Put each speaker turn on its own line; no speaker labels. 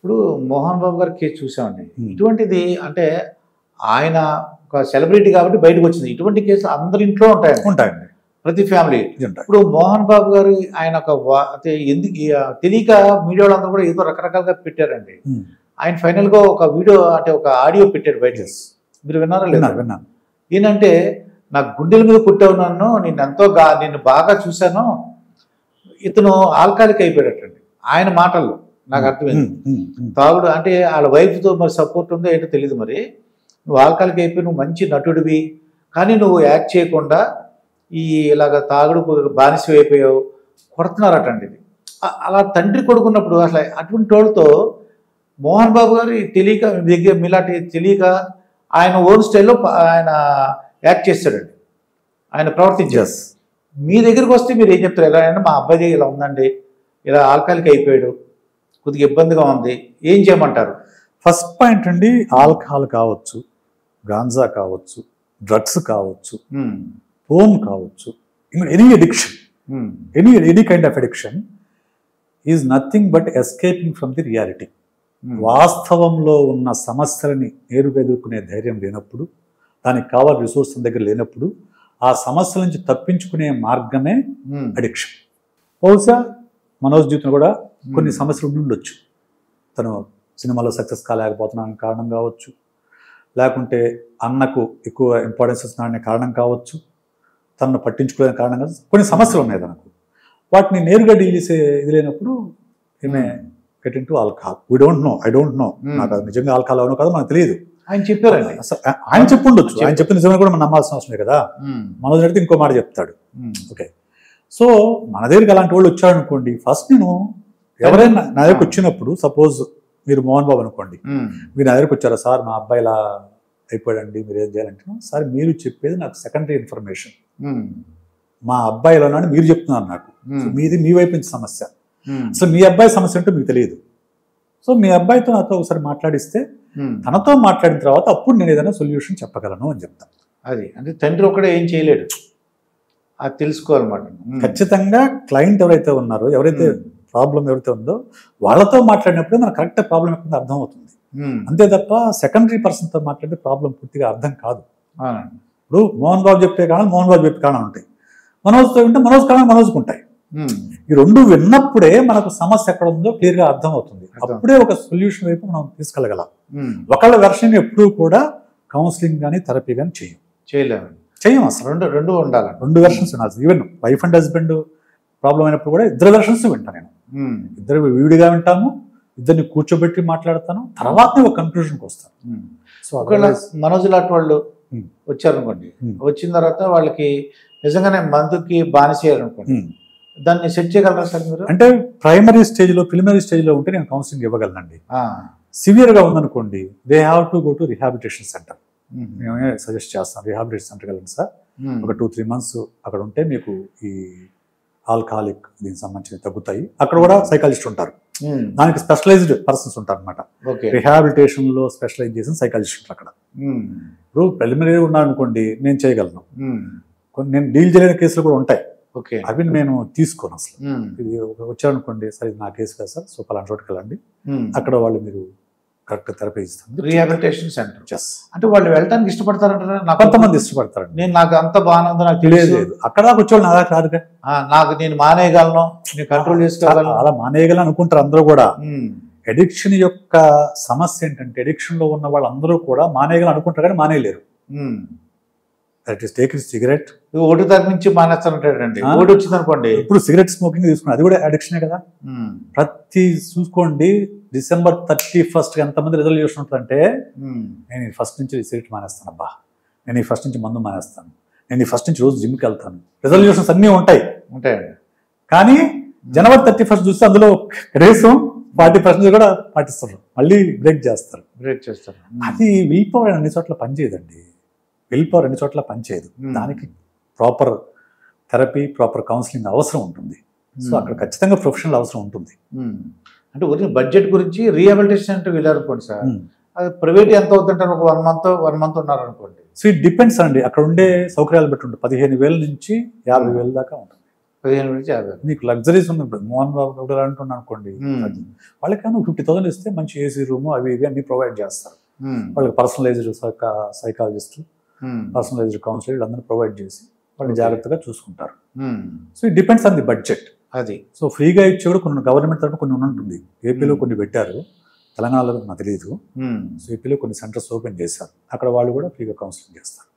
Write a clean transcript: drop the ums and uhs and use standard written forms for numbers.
ఇప్పుడు మోహన్ బాబు గారి కేసు చూసామండి. ఇటువంటిది అంటే ఆయన ఒక సెలబ్రిటీ కాబట్టి బయటకు వచ్చింది. ఇటువంటి కేసులు అందరి ఇంట్లో ఉంటాయండి, ప్రతి ఫ్యామిలీ. ఇప్పుడు మోహన్ బాబు గారు ఆయన ఒక ఎందుకు తెలియక మీడియా వాళ్ళందరూ కూడా ఏదో రకరకాలుగా పెట్టారండి. ఆయన ఫైనల్గా ఒక వీడియో అంటే ఒక ఆడియో పెట్టాడు బయట. మీరు విన్నారా? లేదా?
విన్నాను.
ఏంటంటే నాకు గుండెల మీద కుట్టావు, నిన్ను బాగా చూశాను, ఇతను ఆల్కాలిక్ అయిపోయాడటండి ఆయన మాటల్లో. నాకు అర్థమైంది. తాగుడు అంటే వాళ్ళ వైఫ్తో మరి సపోర్ట్ ఉందో ఏంటో తెలియదు. మరి నువ్వు ఆల్కాలిక్ అయిపోయి నువ్వు మంచి నటుడివి, కానీ నువ్వు యాక్ట్ చేయకుండా ఇలాగ తాగుడు బానిస అయిపోయావు, కొడుతున్నారటండి. ఇది అలా తండ్రి కొడుకున్నప్పుడు అసలు అటువంటి వాళ్ళతో మోహన్ బాబు గారు తెలియక దగ్గర మీలాంటి తెలియక ఆయన ఓన్ స్టైల్లో ఆయన యాక్ట్ చేస్తాడండి, ఆయన ప్రవర్తించారు. మీ దగ్గరికి వస్తే మీరు ఏం చెప్తారు? ఎలా అంటే మా అబ్బాయి ఇలా ఉందండి, ఇలా ఆల్కాలిక్ అయిపోయాడు, కొద్దిగా ఇబ్బందిగా ఉంది, ఏం చేయమంటారు?
ఫస్ట్ పాయింట్ అండి, ఆల్కహాల్ కావచ్చు, గాంజా కావచ్చు, డ్రగ్స్ కావచ్చు, ఫోన్ కావచ్చు, any addiction, any kind of addiction is nothing but escaping from the reality. వాస్తవంలో ఉన్న సమస్యలని నేరుగా ఎదుర్కొనే ధైర్యం లేనప్పుడు, దానికి కావాల్సిన రిసోర్స్ దగ్గర లేనప్పుడు, ఆ సమస్యల నుంచి తప్పించుకునే మార్గమే అడిక్షన్. బహుశా మనోజ్ జీవితంలో కూడా కొన్ని సమస్యలు ఉండొచ్చు. తను సినిమాలో సక్సెస్ కాలేకపోతున్నానికి కారణం కావచ్చు, లేకుంటే అన్నకు ఎక్కువ ఇంపార్టెన్స్ ఇస్తున్నాడనే కారణం కావచ్చు, తనను పట్టించుకోలేని కారణం కావచ్చు. కొన్ని సమస్యలు ఉన్నాయి తనకు. వాటిని నేరుగా డీల్ చేసే ఇది లేనప్పుడు ఈమె get in to alcohol. I don't know నాకు అది నిజంగా ఆల్కహాల్ అవునో కాదో మనకు తెలియదు.
ఆయన చెప్పారండి,
ఆయన చెప్పుండొచ్చు. ఆయన చెప్పిన నిజంగా కూడా మనం నమ్మాల్సిన అవసరం కదా. మనోజ్ అడిగితే ఇంకో మాట చెప్తాడు. ఓకే, సో మన దగ్గరికి అలాంటి వాళ్ళు వచ్చారనుకోండి, ఫస్ట్ నేను ఎవరైనా నా దగ్గరకు వచ్చినప్పుడు, సపోజ్ మీరు మోహన్ బాబు అనుకోండి, మీరు నా దగ్గరకు వచ్చారా, సార్ మా అబ్బాయి ఇలా అయిపోయాడండి, మీరు ఏం చేయాలంటే, సార్ మీరు చెప్పేది నాకు సెకండరీ ఇన్ఫర్మేషన్, మా అబ్బాయి ఇలా ఉన్నాడు మీరు చెప్తున్నారు నాకు, మీది మీ వైపు నుంచి సమస్య, సో మీ అబ్బాయి సమస్య అంటే మీకు తెలియదు. సో మీ అబ్బాయితో నాతో ఒకసారి మాట్లాడిస్తే, తనతో మాట్లాడిన తర్వాత అప్పుడు నేను ఏదైనా సొల్యూషన్ చెప్పగలను అని చెప్తాను.
అది అంటే తండ్రి ఒకడే ఏం చేయలేడు, అది తెలుసుకోవాలన్నమాట.
ఖచ్చితంగా క్లయింట్ ఎవరైతే ఉన్నారో, ఎవరైతే ప్రాబ్లం ఎవరైతే ఉందో వాళ్ళతో మాట్లాడినప్పుడు మనకు కరెక్ట్ ప్రాబ్లం ఎక్కడ అర్థం అవుతుంది. అంతే తప్ప సెకండరీ పర్సన్తో మాట్లాడితే ప్రాబ్లం పూర్తిగా అర్థం కాదు. ఇప్పుడు మోహన్ బాబు చెప్పే కారణం మోహన్ బాబు చెప్పే కారణం ఉంటాయి, మనోజ్తో వింటే మనోజ్ కారణం మనోజ్కి ఉంటాయి. ఈ రెండు విన్నప్పుడే మనకు సమస్య ఎక్కడ ఉందో క్లియర్గా అర్థం అవుతుంది. అప్పుడే ఒక సొల్యూషన్ వైపు మనం తీసుకెళ్ళగలం. ఒకళ్ళ వెర్షన్ ఎప్పుడూ కూడా కౌన్సిలింగ్ కానీ థెరపీ కానీ చేయలేము అసలు. రెండు ఉండాలి, రెండు వెర్షన్స్ ఉండాలి. Even wife and husband problem అయినప్పుడు కూడా ఇద్దరు వెర్షన్స్ వింటాను నేను. ఇద్దరు విడిగా వింటాము, ఇద్దరిని కూర్చోబెట్టి మాట్లాడతాను, తర్వాత ఒక కన్క్లూజన్కి వస్తాను.
సో ఒకవేళ మనోజ్ లాంటి వాళ్ళు వచ్చారనుకోండి, వచ్చిన తర్వాత వాళ్ళకి నిజంగానే మందుకి బానిసేయాలనుకోండి, దాన్ని సెట్ చేయగలరా సార్ మీరు?
అంటే ప్రైమరీ స్టేజ్లో, ప్రిలిమినరీ స్టేజ్లో ఉంటే నేను కౌన్సిలింగ్ ఇవ్వగలనండి. సివియర్గా ఉందనుకోండి, they have to go to rehabilitation centre. మేమే సజెస్ట్ చేస్తాం, రిహాబిలిటేషన్ సెంటర్ వెళ్ళండి సార్, ఒక 2-3 months అక్కడ ఉంటే మీకు ఈ ఆల్కహాలిక్ దీనికి సంబంధించి తగ్గుతాయి. అక్కడ కూడా సైకాలజిస్ట్ ఉంటారు, దానికి స్పెషలైజ్డ్ పర్సన్స్ ఉంటారు అనమాట. రిహాబిలిటేషన్ లో స్పెషలైజ్ చేసిన సైకాలజిస్ట్ ఉంటారు అక్కడ. ఇప్పుడు ప్రిలిమినరీ ఉన్నాను అనుకోండి, నేను చేయగలను. నేను డీల్ చేయలేని కేసులు కూడా ఉంటాయి, అవి నేను తీసుకోను అసలు. ఇది వచ్చారనుకోండి, సరే నా కేసు కదా సార్, సో పలానా చోటుకి వెళ్ళండి, అక్కడ వాళ్ళు మీరు కరెక్ట్ థెరపీ ఇస్తాను.
రిహాబిలిటేషన్ సెంటర్ అంటే వాళ్ళు వెళ్ళడానికి ఇష్టపడతారంటారా?
కొంతమంది ఇష్టపడతారండి.
నాకు అంత బాగానే ఉందో నాకు తెలియదు,
అక్కడ వచ్చేవాళ్ళు నా దాకా రాదుగా,
నాకు నేను మానేయగలను, నేను కంట్రోల్ చేసుకోగలను, అలా
మానేయగలను అనుకుంటారు అందరూ కూడా. అడిక్షన్ యొక్క సమస్య ఏంటంటే, అడిక్షన్ లో ఉన్న వాళ్ళందరూ కూడా మానేయగలను అనుకుంటారు కానీ మానేయలేరు. దట్ ఈస్ టేక్ సిగరెట్,
ఓటు తగ్గించి మానేస్తానంటాడండి. ఓటు వచ్చింది అనుకోండి,
ఇప్పుడు సిగరెట్ స్మోకింగ్ తీసుకున్నాను, అది కూడా అడిక్షనే కదా. ప్రతి చూసుకోండి, December 31st ఎంతమంది రిజల్యూషన్ ఉంటుందంటే, నేను ఈ ఫస్ట్ నుంచి సిగరెట్ మానేస్తాను, అబ్బా నేను ఈ ఫస్ట్ నుంచి మందు మానేస్తాను, నేను ఈ ఫస్ట్ నుంచి రోజు జిమ్కి వెళ్తాను, రిజల్యూషన్స్ అన్నీ ఉంటాయండి. కానీ January 31st చూస్తే అందులో కనీసం 40% కూడా పాటిస్తారు, మళ్ళీ బ్రేక్ చేస్తారు. అది విల్ పవర్ అన్ని చోట్ల పనిచేయదండి, విల్ పవర్ అన్ని చోట్ల పనిచేయదు. దానికి ప్రాపర్ థెరపీ, ప్రాపర్ కౌన్సిలింగ్ అవసరం ఉంటుంది. సో అక్కడ ఖచ్చితంగా ప్రొఫెషనల్ అవసరం ఉంటుంది.
అంటే ఒరిజినల్ బడ్జెట్ గురించి రిహాబిలిటేషన్ సెంటర్ వెళ్ళారనుకోండి సార్, అది ప్రైవేట్ ఎంత అవుతుంటారు? ఒక 1 month ఉన్నారనుకోండి.
సో ఇట్ డిపెండ్స్ అండి, అక్కడ ఉండే సౌకర్యాలు బట్టి ఉంటుంది. 15,000 నుంచి 50,000 దాకా ఉంటుంది.
15 నుంచి 50.
నీకు లగ్జరీస్ ఉన్నాయి. ఇప్పుడు మోహన్ బాబు ఒకటి అంటున్నా అనుకోండి, వాళ్ళకైనా 50,000 ఇస్తే మంచి ఏసీ రూము అవి ఇవి అన్ని ప్రొవైడ్ చేస్తారు. వాళ్ళకి పర్సనలైజ్డ్ సైకాలజిస్ట్, పర్సనలైజ్డ్ కౌన్సిలర్ వీళ్ళందరూ ప్రొవైడ్ చేసి వాళ్ళు జాగ్రత్తగా చూసుకుంటారు. So it depends on the budget.
అది
సో ఫ్రీగా ఇచ్చే కూడా కొన్ని గవర్నమెంట్ తరఫున కొన్ని ఉంటుంది. ఏపీలో కొన్ని పెట్టారు, తెలంగాణలో నాకు తెలియదు. సో ఏపీలో కొన్ని సెంటర్స్ ఓపెన్ చేశారు, అక్కడ వాళ్ళు కూడా ఫ్రీగా కౌన్సిలింగ్ చేస్తారు.